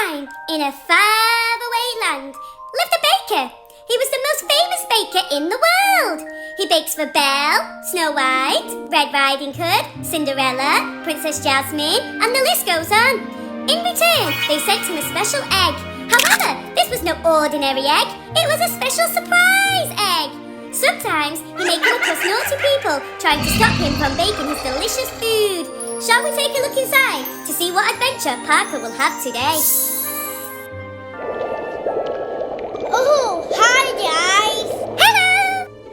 time, in a faraway land, lived a baker. He was the most famous baker in the world. He bakes for Belle, Snow White, Red Riding Hood, Cinderella, Princess Jasmine, and the list goes on. In return, they sent him a special egg. However, this was no ordinary egg. It was a special surprise egg. Sometimes he may come across naughty people trying to stop him from baking his delicious food. Shall we take a look inside to see what adventure Parker will have today? Oh, hi guys! Hello!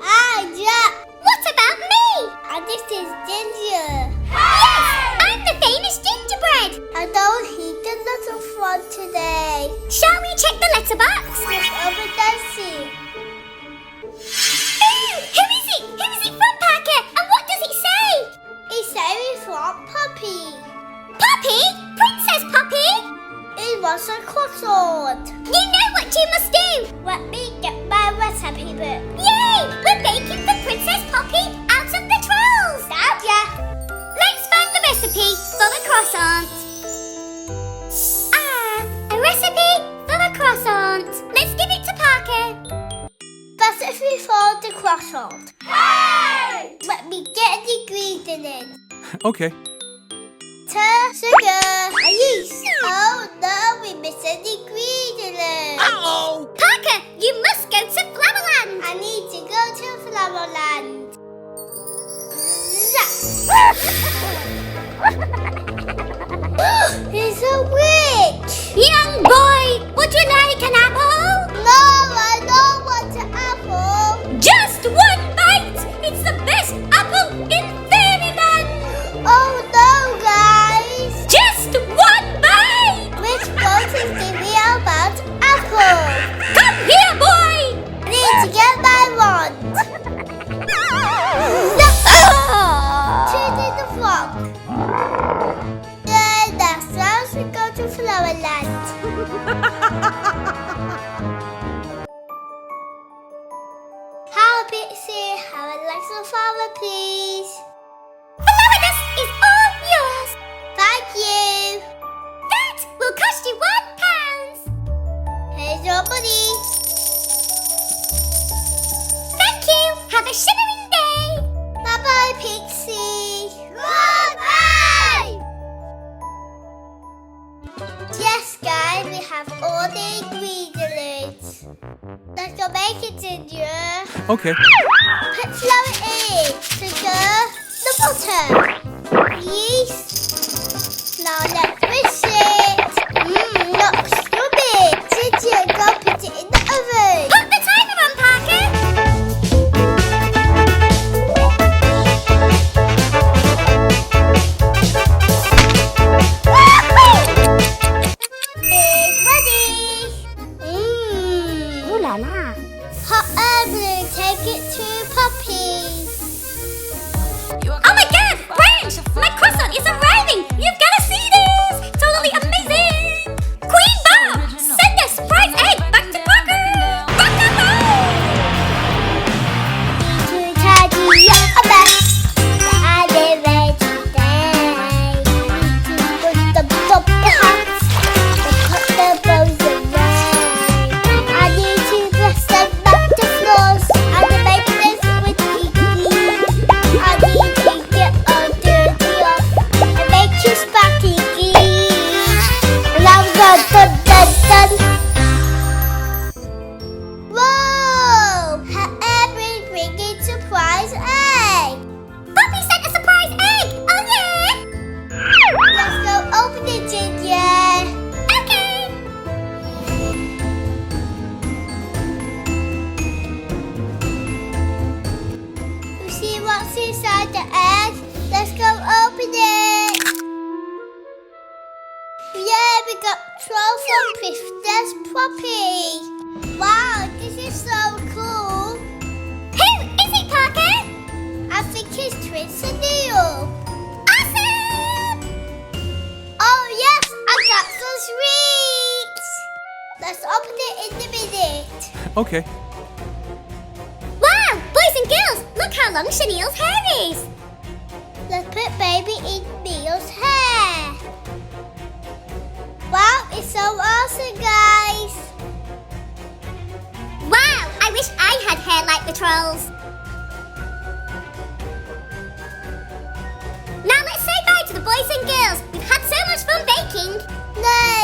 Hi, Jack! What about me? And this is Ginger. Yes! I'm the famous gingerbread! I know he did lots of fun today. Shall we check the letterbox? Let's open and see. Ooh! Who is it? Who is it from, Parker? And what does it say? It says from Poppy. Poppy? Princess Poppy? It was a croissant. You know what you must do! Let me get my recipe book. Yay! We're baking for Princess Poppy out of the trolls! Now, yeah. Let's find the recipe for a croissant. A recipe for a croissant. Let's give it to Parker. Recipe for the croissant. Hey! Let me get the ingredients. Okay. Sugar and yeast. Oh no, we missed an ingredient. Uh-oh! Parker, you must go to Flowerland. I need to go to Flowerland. He's a witch. Young boy, would you like an apple? No, I don't want an apple. Just one bite! It's the best apple in Fairyland! Oh no, guys. Just one bite! Which boat is giving about apple? Come here, boy! I need to get my wand. Choosing the frog. Then that's why we go to Flowerland. How big say have a nice flower, please? Flowerless is all yours! Thank you. That will cost you £1. Here's your money. Thank you! Have a shimmering day! Bye bye, Pixie. Goodbye. Yes, guys, we have all the ingredients. Let's go make it, Ginger. Okay. Put flour in, sugar, the butter, yeast. Now let's whisk it. Looks yummy. Ginger, go put it in the oven. Put the timer on, Parker! It's ready. Ooh la la! Hot air balloon, take it to Poppy. Oh my god! Branch! My croissant is arriving! You've got to see this! Totally amazing! Queen Bar! Send a surprise egg back to Parker! Rock and roll! To tidy up a mess. I live it today. To put the top the hats. To cut the bows away. I need to dust them back the floors. And to make this with Kiki. I need to get all dirty off. And make you sparky clean. Now done, done, done, done. Whoa! Her Erin bringing surprise egg. Poppy sent a surprise egg! Oh yeah! Let's go open it, Ginger. Okay! You see what's inside the egg? Let's go open it. Yeah, we got 12 from Princess Poppy. Wow, this is so cool. Who is it, Parker? I think it's Twins and Neil. Awesome! Oh yes, I got some sweets. Let's open it in a minute. Okay. Wow! Boys and girls, look how long Chenille's hair is! Let's put baby in Neil's hair. Wow, it's so awesome, guys. Wow, I wish I had hair like the trolls. Now let's say bye to the boys and girls. We've had so much fun baking. Yay!